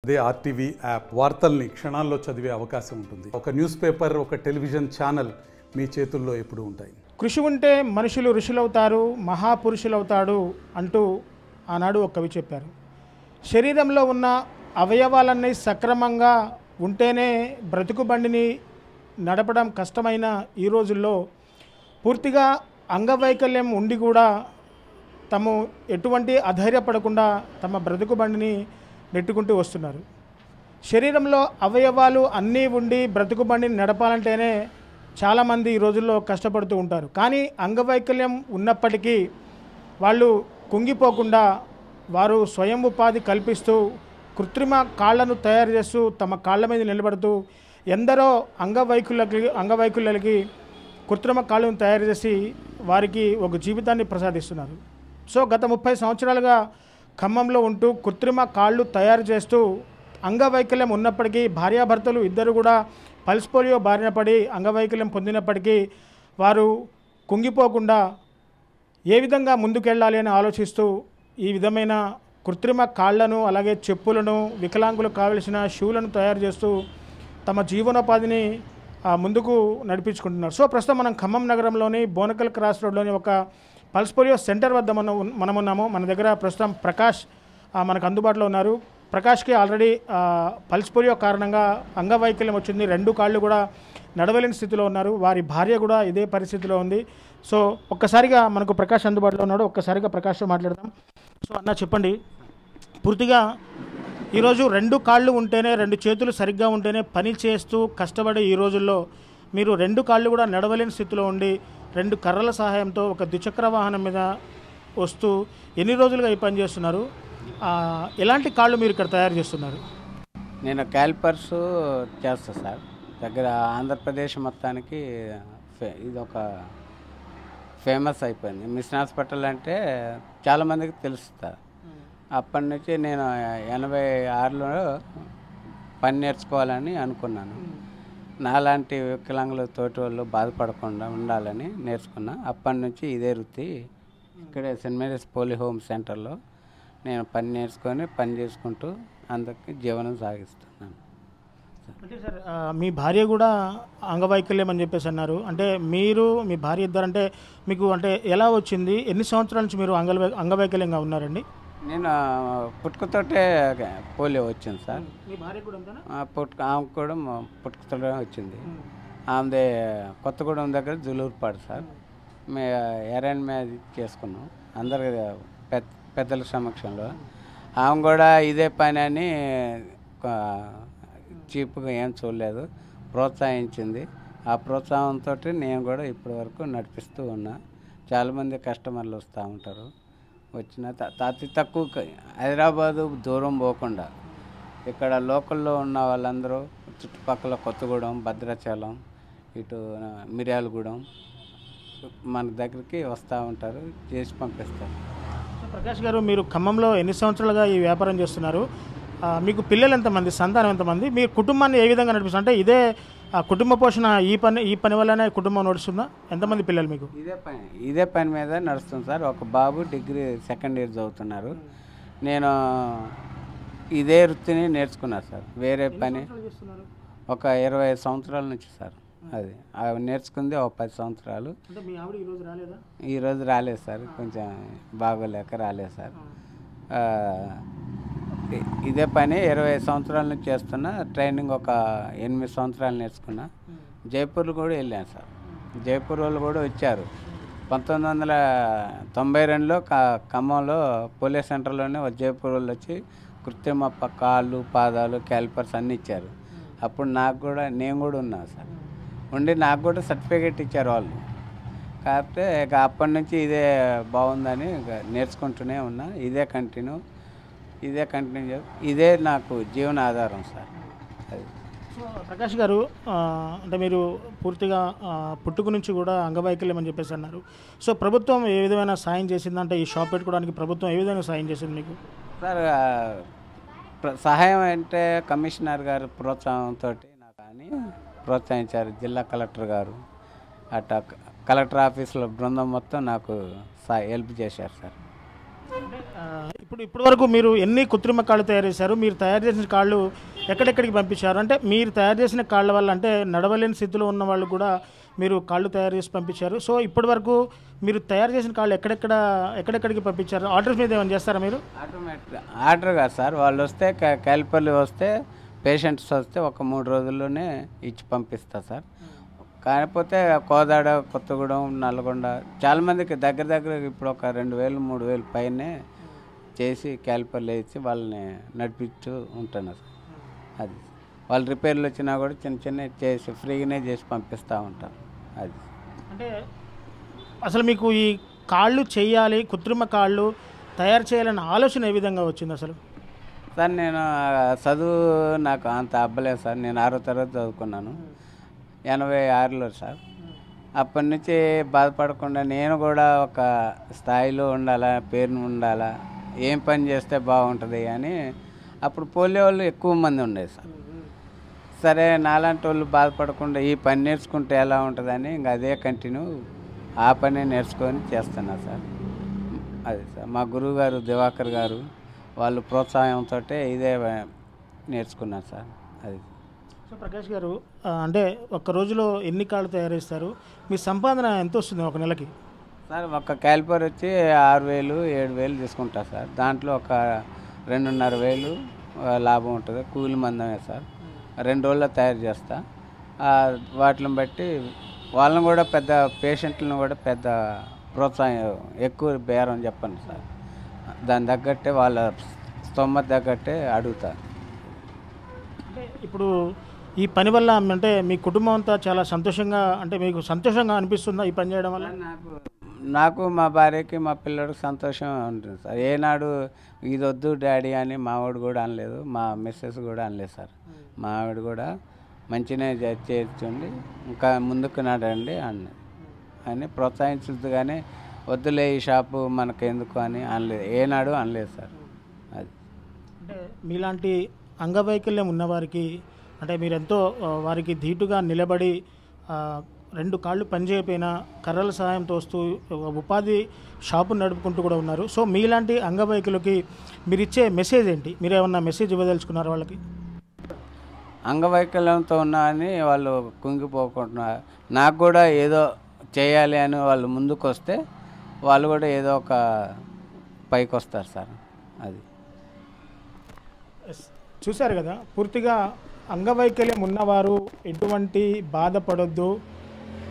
అదే RTV app వార్తల్ని క్షణాల్లో చదివే అవకాశం ఉంటుంది. ఒక న్యూస్ పేపర్, ఒక టెలివిజన్ ఛానల్ మీ చేతుల్లో ఎప్పుడూ ఉంటాయి. కృషి ఉంటే మనుషులు ఋషులవుతారు, మహాపురుషులవుతాడు అంటూ ఆనాడు ఒక కవి చెప్పారు. శరీరంలో ఉన్న అవయవాలన్నీ సక్రమంగా ఉంటేనే బ్రతుకు బండిని నడపడం కష్టమైన ఈ రోజుల్లో పూర్తిగా అంగవైకల్యం ఉండి కూడా తాము ఎటువంటి అధైర్యపడకుండా తమ బ్రతుకు బండిని నెట్టుకుంటూ వస్తున్నారు. శరీరంలో అవయవాలు అన్నీ ఉండి బ్రతుకు బండిని నడపాలంటేనే చాలామంది ఈ రోజుల్లో కష్టపడుతూ ఉంటారు. కానీ అంగవైకల్యం ఉన్నప్పటికీ వాళ్ళు కుంగిపోకుండా వారు స్వయం ఉపాధి కల్పిస్తూ కృత్రిమ కాళ్లను తయారు చేస్తూ తమ కాళ్ళ మీద నిలబడుతూ ఎందరో అంగవైకల్యులకి కృత్రిమ కాళ్ళను తయారు చేసి వారికి ఒక జీవితాన్ని ప్రసాదిస్తున్నారు. సో గత 30 సంవత్సరాలుగా ఖమ్మంలో ఉంటూ కృత్రిమ కాళ్ళు తయారు చేస్తూ అంగవైకల్యం ఉన్నప్పటికీ భార్యాభర్తలు ఇద్దరు కూడా పల్స్ పోలియో బారిన పడి అంగవైకల్యం పొందినప్పటికీ వారు కుంగిపోకుండా ఏ విధంగా ముందుకెళ్ళాలి అని ఆలోచిస్తూ ఈ విధమైన కృత్రిమ కాళ్లను అలాగే చెప్పులను వికలాంగులకు కావలసిన షూలను తయారు చేస్తూ తమ జీవనోపాధిని ముందుకు నడిపించుకుంటున్నారు. సో ప్రస్తుతం మనం ఖమ్మం నగరంలోని బోనకల్ క్రాస్ రోడ్లోని ఒక పల్స్ పోలియో సెంటర్ వద్ద మనం ఉన్నాము. మన దగ్గర ప్రస్తుతం ప్రకాష్ మనకు అందుబాటులో ఉన్నారు. ప్రకాష్కి ఆల్రెడీ పల్స్ పోలియో కారణంగా అంగవైకల్యం వచ్చింది. 2 కాళ్ళు కూడా నడవలేని స్థితిలో ఉన్నారు. వారి భార్య కూడా ఇదే పరిస్థితిలో ఉంది. సో ఒక్కసారిగా మనకు ప్రకాష్ అందుబాటులో ఉన్నాడు. ఒక్కసారిగా ప్రకాష్తో మాట్లాడదాం. సో అన్న చెప్పండి, పూర్తిగా ఈరోజు 2 కాళ్ళు ఉంటేనే 2 చేతులు సరిగ్గా ఉంటేనే పని చేస్తూ కష్టపడే ఈ రోజుల్లో మీరు 2 కాళ్ళు కూడా నడవలేని స్థితిలో ఉండి 2 కర్రల సహాయంతో ఒక ద్విచక్ర వాహనం మీద వస్తూ ఎన్ని రోజులుగా ఈ పని చేస్తున్నారు? ఎలాంటి కాళ్ళు మీరు ఇక్కడ తయారు చేస్తున్నారు? నేను క్యాలిపర్స్ చేస్తా సార్. దగ్గర ఆంధ్రప్రదేశ్ మొత్తానికి ఇది ఒక ఫేమస్ అయిపోయింది. మిషన్ హాస్పిటల్ అంటే చాలామందికి తెలుస్తారు. అప్పటి నుంచి నేను 86లో పని నేర్చుకోవాలని అనుకున్నాను. నాలాంటి వికలాంగుల తోటి వాళ్ళు బాధపడకుండా ఉండాలని నేర్చుకున్నా. అప్పటి నుంచి ఇదే వృత్తి. ఇక్కడే సెయింట్ మేరీస్ పోలియో హోమ్ సెంటర్లో నేను పని నేర్చుకొని పని చేసుకుంటూ అందరికి జీవనం సాగిస్తున్నాను. అంటే సార్ మీ భార్య కూడా అంగవైకల్యం అని చెప్పేసి అన్నారు. అంటే మీరు మీ భార్య ఇద్దరు అంటే మీకు అంటే ఎలా వచ్చింది? ఎన్ని సంవత్సరాల నుంచి మీరు అంగవైకల్యంగా ఉన్నారండి? నేను పుట్టుకతోటే పోలియో వచ్చింది సార్. మీ భార్య కూడా ఆమెకు కూడా పుట్టుకతోటే వచ్చింది. ఆమెది కొత్తగూడెం దగ్గర జులూరుపాడు సార్. మేము ఎరైన్ మీద చేసుకున్నాం అందరి పెద్దల సమక్షంలో. ఆమె కూడా ఇదే పని అని చీప్గా ఏం చూడలేదు, ప్రోత్సహించింది. ఆ ప్రోత్సాహంతో నేను కూడా ఇప్పటి వరకు నడిపిస్తూ ఉన్నా. చాలామంది కస్టమర్లు వస్తూ ఉంటారు. వచ్చిన అతి తక్కువ హైదరాబాదు దూరం పోకుండా ఇక్కడ లోకల్లో ఉన్న వాళ్ళందరూ చుట్టుపక్కల కొత్తగూడెం, భద్రాచలం, ఇటు మిర్యాలగూడెం మన దగ్గరికి వస్తూ ఉంటారు, చేసి పంపిస్తారు. ప్రకాష్ గారు, మీరు ఖమ్మంలో ఎన్ని సంవత్సరాలుగా ఈ వ్యాపారం చేస్తున్నారు? మీకు పిల్లలు ఎంతమంది, సంతానం ఎంతమంది, మీ కుటుంబాన్ని ఏ విధంగా నడిపిస్తారు? అంటే ఇదే కుటుంబ పోషణ ఈ పని వల్లనే కుటుంబం నడుస్తుందా? ఎంతమంది పిల్లలు మీకు? ఇదే పని మీద నడుస్తుంది సార్. ఒక బాబు డిగ్రీ 2nd ఇయర్ చదువుతున్నారు. నేను ఇదే వృత్తిని నేర్చుకున్నాను సార్. వేరే పని ఒక 25 సంవత్సరాల నుంచి సార్. అది నేర్చుకుంది ఒక 10 సంవత్సరాలు. ఈరోజు రాలేదు సార్, కొంచెం బాగోలేక రాలేదు సార్. ఇదే పని 20 సంవత్సరాల నుంచి చేస్తున్నా. ట్రైనింగ్ ఒక 8 సంవత్సరాలు నేర్చుకున్నా. జైపూర్లో కూడా వెళ్ళాను సార్. జైపూర్ వాళ్ళు కూడా వచ్చారు. 1992లో ఖమ్మంలో పోలియో సెంటర్లోనే జైపూర్ వాళ్ళు వచ్చి కృత్రిమ కాళ్ళు, పాదాలు, క్యాలిపర్స్ అన్నీ ఇచ్చారు. అప్పుడు నేను కూడా ఉన్నా సార్. ఉండి నాకు కూడా సర్టిఫికేట్ ఇచ్చారు వాళ్ళు. కాకపోతే ఇక అప్పటి నుంచి ఇదే బాగుందని నేర్చుకుంటూనే ఉన్నా. ఇదే కంటిన్యూ ఇదే నాకు జీవన ఆధారం సార్. అది ప్రకాష్ గారు, అంటే మీరు పూర్తిగా పుట్టుక నుంచి కూడా అంగవైకల్యం అని చెప్పేసి అన్నారు. సో ప్రభుత్వం ఏ విధమైన సాయం చేసిందంటే ఈ షాప్ పెట్టుకోవడానికి ప్రభుత్వం ఏ విధంగా సాయం చేసింది మీకు? సార్ సహాయం అంటే కమిషనర్ గారు ప్రోత్సాహంతో నాకు అని ప్రోత్సహించారు. జిల్లా కలెక్టర్ గారు అట్లా కలెక్టర్ ఆఫీసులో బృందం మొత్తం నాకు హెల్ప్ చేశారు సార్. ఇప్పుడు వరకు మీరు ఎన్ని కృత్రిమ కాళ్ళు తయారు చేశారు? మీరు తయారు చేసిన కాళ్ళు ఎక్కడెక్కడికి పంపించారు? అంటే మీరు తయారు చేసిన కాళ్ళ వల్ల అంటే నడవలేని స్థితిలో ఉన్న వాళ్ళు కూడా మీరు కాళ్ళు తయారు చేసి పంపించారు. సో ఇప్పటి వరకు మీరు తయారు చేసిన కాళ్ళు ఎక్కడెక్కడికి పంపించారు? ఆర్డర్స్ మీద ఏమైనా చేస్తారా మీరు? ఆటోమేటిక్గా ఆర్డర్ కాదు సార్, వాళ్ళు వస్తే క్యాలిపర్లు వస్తే పేషెంట్స్ వస్తే ఒక 3 రోజుల్లోనే ఇచ్చి పంపిస్తా సార్. కాకపోతే కోదాడ, కొత్తగూడెం, నల్గొండ చాలామందికి దగ్గర ఇప్పుడు ఒక 2000 3000 పైనే చేసి క్యాలిపర్లు వేసి వాళ్ళని నడిపించు ఉంటున్నారు సార్. అది వాళ్ళు రిపేర్లు వచ్చినా కూడా చిన్న చేసి ఫ్రీగానే చేసి పంపిస్తూ ఉంటాం. అది అంటే అసలు మీకు ఈ కాళ్ళు చేయాలి, కృత్రిమ కాళ్ళు తయారు చేయాలన్న ఆలోచన ఏ విధంగా వచ్చింది అసలు? సార్ నేను చదువు నాకు అంత అబ్బలేదు సార్. నేను 6వ తరగతి చదువుకున్నాను 86లో సార్. అప్పటి నుంచి బాధపడకుండా నేను కూడా ఒక స్థాయిలో ఉండాలా, పేరును ఉండాలా, ఏం పని చేస్తే బాగుంటుంది అని అప్పుడు పోలియో వాళ్ళు ఎక్కువ మంది ఉండేది సార్. సరే నాలాంటి వాళ్ళు బాధపడకుండా ఈ పని నేర్చుకుంటే ఎలా ఉంటుందని ఇంకా అదే కంటిన్యూ ఆ పని నేర్చుకొని చేస్తున్నా సార్. అది సార్ మా గురువు గారు దివాకర్ గారు వాళ్ళు ప్రోత్సాహంతో ఇదే నేర్చుకున్నారు సార్. అది సో ప్రకాష్ గారు, అంటే ఒక్క రోజులో ఎన్ని కాళ్ళు తయారు చేస్తారు? మీ సంపాదన ఎంత వస్తుంది ఒక నెలకి? సార్ ఒక క్యాలిపర్ వచ్చి 6000 7000 తీసుకుంటా సార్. దాంట్లో ఒక 2500 లాభం ఉంటుంది. కూలి మందమే సార్. 2 రోజుల్లో తయారు చేస్తా. వాటిని బట్టి వాళ్ళని కూడా పెద్ద పేషెంట్లను కూడా పెద్ద ప్రోత్సాహం ఎక్కువ బేరం చెప్పండి సార్. దాని తగ్గట్టే వాళ్ళ స్తోమత తగ్గట్టే అడుగుతా. అంటే ఇప్పుడు ఈ పని వల్ల అంటే మీ కుటుంబం అంతా చాలా సంతోషంగా, అంటే మీకు సంతోషంగా అనిపిస్తుందా ఈ పని చేయడం వల్ల? నాకు మా భార్యకి మా పిల్లడికి సంతోషం ఉంటుంది సార్. ఏనాడు ఇది వద్దు డాడీ అని మా ఆవిడ కూడా అనలేదు, మా మిస్సెస్ కూడా అనలేదు సార్. మా ఆవిడ కూడా మంచిగానే చేర్చుండి ఇంకా ముందుకు నడండి అని ప్రోత్సహించదు, కానీ వద్దులే ఈ షాపు మనకు ఎందుకు అని అనలేదు, ఏనాడు అనలేదు సార్. అది అంటే మీలాంటి అంగవైకల్యం ఉన్నవారికి అంటే మీరెంతో వారికి ధీటుగా నిలబడి 2 కాళ్ళు పనిచేయకపోయినా కర్రల సహాయంతో వస్తూ ఉపాధి షాపు నడుపుకుంటూ కూడా ఉన్నారు. సో మీలాంటి అంగవైకల్యులకి మీరు ఇచ్చే మెసేజ్ ఏంటి? మీరు ఏమన్నా మెసేజ్ ఇవ్వదలుచుకున్నారు వాళ్ళకి? అంగవైకల్యంతో ఉన్నా అని వాళ్ళు కుంగిపోకుంటున్నారు. నాకు కూడా ఏదో చేయాలి అని వాళ్ళు ముందుకు వస్తే వాళ్ళు కూడా ఏదో ఒక పైకి వస్తారు సార్. అది చూశారు కదా, పూర్తిగా అంగవైకల్యం ఉన్నవారు ఎటువంటి బాధపడొద్దు,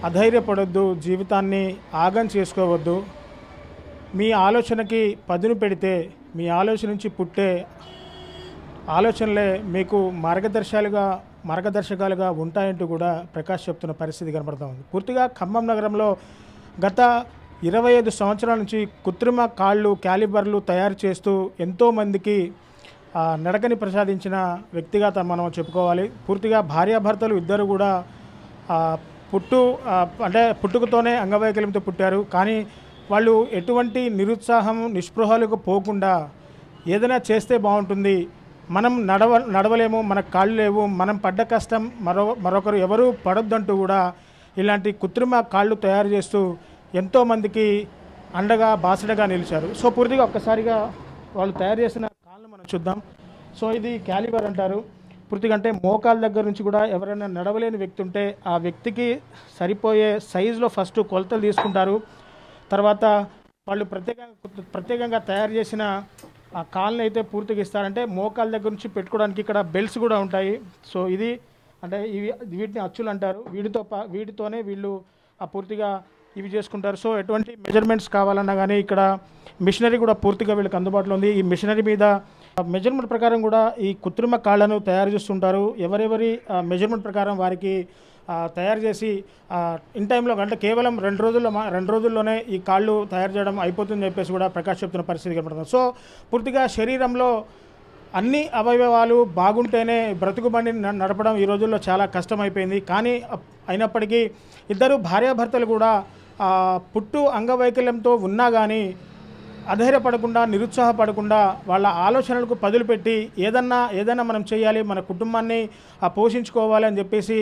అధైర్యపడొద్దు, జీవితాన్ని ఆగం చేసుకోవద్దు. మీ ఆలోచనకి పదును పెడితే మీ ఆలోచన నుంచి పుట్టే ఆలోచనలే మీకు మార్గదర్శకాలుగా ఉంటాయంటూ కూడా ప్రకాష్ చెప్తున్న పరిస్థితి కనబడుతూ ఉంది. పూర్తిగా ఖమ్మం నగరంలో గత 25 సంవత్సరాల నుంచి కృత్రిమ కాళ్ళు, క్యాలిబర్లు తయారు చేస్తూ ఎంతోమందికి నడకని ప్రసాదించిన వ్యక్తిగా మనం చెప్పుకోవాలి. పూర్తిగా భార్యాభర్తలు ఇద్దరు కూడా అంటే పుట్టుకతోనే అంగవైకల్యంతో పుట్టారు. కానీ వాళ్ళు ఎటువంటి నిరుత్సాహం, నిస్పృహలకు పోకుండా ఏదైనా చేస్తే బాగుంటుంది, మనం నడవలేము, మనకు కాళ్ళు లేవు, మనం పడ్డ కష్టం మరొకరు ఎవరు పడొద్దంటూ కూడా ఇలాంటి కృత్రిమ కాళ్ళు తయారు చేస్తూ ఎంతోమందికి అండగా బాసడగా నిలిచారు. సో పూర్తిగా ఒక్కసారిగా వాళ్ళు తయారు చేసిన కాళ్ళను మనం చూద్దాం. సో ఇది క్యాలిబర్ అంటారు. పూర్తిగా అంటే మోకాళ్ళ దగ్గర నుంచి కూడా ఎవరైనా నడవలేని వ్యక్తి ఉంటే ఆ వ్యక్తికి సరిపోయే సైజులో ఫస్ట్ కొలతలు తీసుకుంటారు. తర్వాత వాళ్ళు ప్రత్యేకంగా తయారు చేసిన ఆ కాళ్ళని అయితే పూర్తిగా ఇస్తారంటే మోకాళ్ళ దగ్గర నుంచి పెట్టుకోవడానికి ఇక్కడ బెల్ట్స్ కూడా ఉంటాయి. సో ఇది అంటే వీటిని అచ్చులు అంటారు. వీటితోనే వీళ్ళు పూర్తిగా ఇవి చేసుకుంటారు. సో ఎటువంటి మెజర్మెంట్స్ కావాలన్నా కానీ ఇక్కడ మిషనరీ కూడా పూర్తిగా వీళ్ళకి అందుబాటులో ఉంది. ఈ మిషనరీ మీద మెజర్మెంట్ ప్రకారం కూడా ఈ కృత్రిమ కాళ్ళను తయారు చేస్తుంటారు. ఎవరెవరి మెజర్మెంట్ ప్రకారం వారికి తయారు చేసి ఇన్ టైంలో అంటే కేవలం 2 రోజుల్లోనే ఈ కాళ్ళు తయారు చేయడం అయిపోతుందని చెప్పేసి కూడా ప్రకాష్ చెప్తున్న పరిస్థితి కనబడుతుంది. సో పూర్తిగా శరీరంలో అన్ని అవయవాలు బాగుంటేనే బ్రతుకు బండిని నడపడం ఈ రోజుల్లో చాలా కష్టమైపోయింది. కానీ అయినప్పటికీ ఇద్దరు భార్యాభర్తలు కూడా పుట్టు అంగవైకల్యంతో ఉన్నా కానీ అధైర్యపడకుండా, నిరుత్సాహపడకుండా వాళ్ళ ఆలోచనలకు పదులు పెట్టి ఏదన్నా మనం చేయాలి, మన కుటుంబాన్ని పోషించుకోవాలి అని చెప్పేసి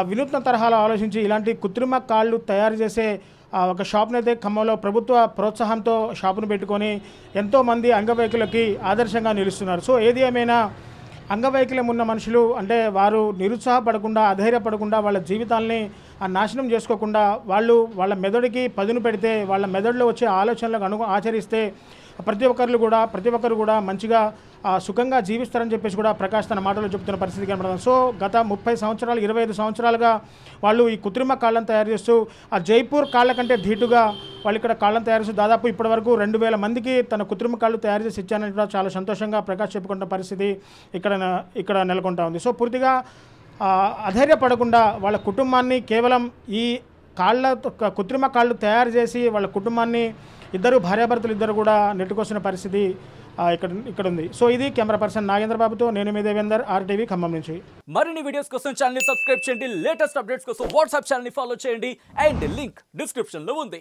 వినూత్న తరహాలో ఆలోచించి ఇలాంటి కృత్రిమ కాళ్ళు తయారు చేసే ఒక షాప్ని అయితే ఖమ్మంలో ప్రభుత్వ ప్రోత్సాహంతో షాపును పెట్టుకొని ఎంతోమంది అంగవైకల్యులకి ఆదర్శంగా నిలుస్తున్నారు. సో ఏది ఏమైనా అంగవైకల్యం ఉన్న మనుషులు అంటే వారు నిరుత్సాహపడకుండా, అధైర్యపడకుండా, వాళ్ళ జీవితాల్ని నాశనం చేసుకోకుండా వాళ్ళ మెదడుకి పదును పెడితే, వాళ్ళ మెదడులో వచ్చే ఆలోచనలకు ఆచరిస్తే ప్రతి ఒక్కరు కూడా మంచిగా సుఖంగా జీవిస్తారని చెప్పేసి కూడా ప్రకాష్ తన మాటలో చెప్తున్న పరిస్థితి కనబడుతుంది. సో గత 30 సంవత్సరాలు 25 సంవత్సరాలుగా వాళ్ళు ఈ కృత్రిమ కాళ్ళను తయారు చేస్తూ ఆ జైపూర్ కాళ్ళ కంటే ధీటుగా వాళ్ళు ఇక్కడ కాళ్ళను తయారు చేస్తూ దాదాపు ఇప్పటివరకు 2000 మందికి తన కృత్రిమ కాళ్ళు తయారు చేసి ఇచ్చానని కూడా చాలా సంతోషంగా ప్రకాష్ చెప్పుకుంటున్న పరిస్థితి ఇక్కడ నెలకొంటా ఉంది. సో పూర్తిగా అధైర్యపడకుండా వాళ్ళ కుటుంబాన్ని కేవలం ఈ కృత్రిమ కాళ్ళు తయారు చేసి వాళ్ళ కుటుంబాన్ని భార్యాభర్తలు ఇద్దరు కూడా నెట్టుకొస్తున్న పరిస్థితి ఇక్కడ ఉంది. సో ఇది కెమెరా పర్సన్ నాగేంద్ర బాబుతో నేను మీ దేవేందర్, RTV ఖమ్మం నుంచి. మరిన్ని వీడియోస్ కోసం ఛానల్ ని సబ్స్క్రైబ్ చేయండి, లేటెస్ట్ అప్డేట్స్ కోసం వాట్సాప్ ఛానల్ ని ఫాలో చేయండి అండ్ లింక్ డిస్క్రిప్షన్ లో ఉంది.